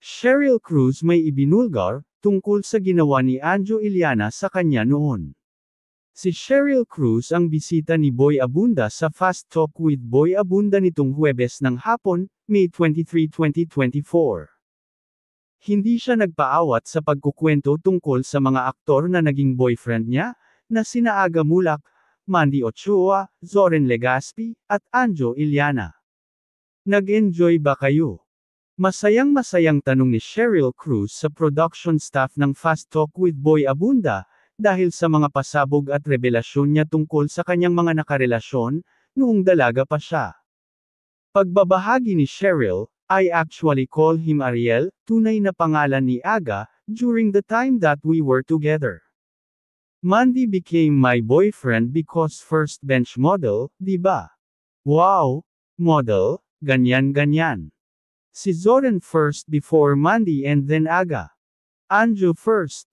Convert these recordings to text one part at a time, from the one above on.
Sheryl Cruz may ibinulgar, tungkol sa ginawa ni Anjo Iliana sa kanya noon. Si Sheryl Cruz ang bisita ni Boy Abunda sa Fast Talk with Boy Abunda nitong Huwebes ng hapon, May 23, 2024. Hindi siya nagpaawat sa pagkukwento tungkol sa mga aktor na naging boyfriend niya, na sina Aga Mulak, Mandy Ochoa, Zoren Legaspi, at Anjo Iliana. Nag-enjoy ba kayo? Masayang-masayang tanong ni Sheryl Cruz sa production staff ng Fast Talk with Boy Abunda, dahil sa mga pasabog at revelasyon niya tungkol sa kanyang mga nakarelasyon, noong dalaga pa siya. Pagbabahagi ni Sheryl, "I actually call him Ariel, tunay na pangalan ni Aga, during the time that we were together. Mandy became my boyfriend because first bench model, di ba? Wow! Model, ganyan-ganyan. Si Zoren first before Mandy and then Aga. Anjo first."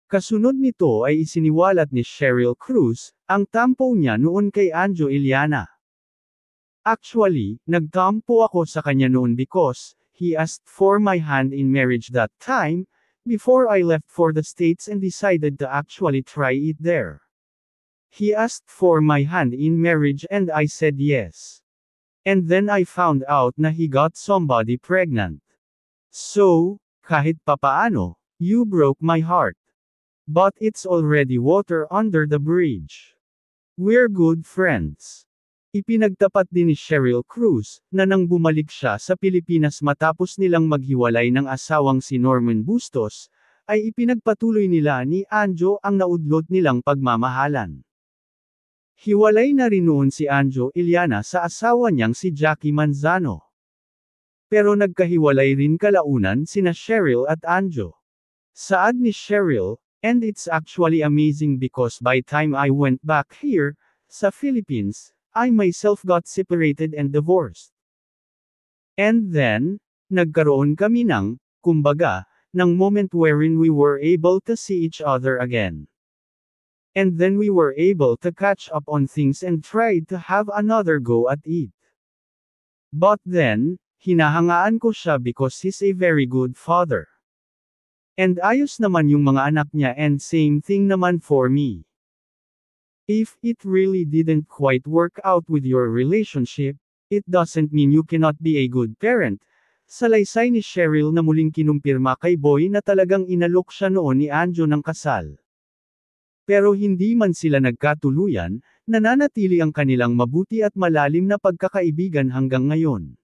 Kasunod nito ay isiniwalat ni Sheryl Cruz, ang tampo niya noon kay Anjo Iliana. "Actually, nagtampo ako sa kanya noon because, he asked for my hand in marriage that time, before I left for the States and decided to actually try it there. He asked for my hand in marriage and I said yes. And then I found out na he got somebody pregnant. So, kahit papaano, you broke my heart. But it's already water under the bridge. We're good friends." Ipinagtapat din ni Sheryl Cruz, na nang bumalik siya sa Pilipinas matapos nilang maghiwalay ng asawang si Norman Bustos, ay ipinagpatuloy nila ni Anjo ang naudlot nilang pagmamahalan. Hiwalay na rin noon si Anjo Iliana sa asawa niyang si Jackie Manzano. Pero nagkahiwalay rin kalaunan sina Sheryl at Anjo. Saad ni Sheryl, "And it's actually amazing because by time I went back here, sa Philippines, I myself got separated and divorced. And then, nagkaroon kami ng, kumbaga, ng moment wherein we were able to see each other again. And then we were able to catch up on things and tried to have another go at it. But then, hinahangaan ko siya because he's a very good father. And ayos naman yung mga anak niya and same thing naman for me. If it really didn't quite work out with your relationship, it doesn't mean you cannot be a good parent." Salaysay ni Sheryl na muling kinumpirma kay Boy na talagang inalok siya noon ni Anjo ng kasal. Pero hindi man sila nagkatuluyan, nananatili ang kanilang mabuti at malalim na pagkakaibigan hanggang ngayon.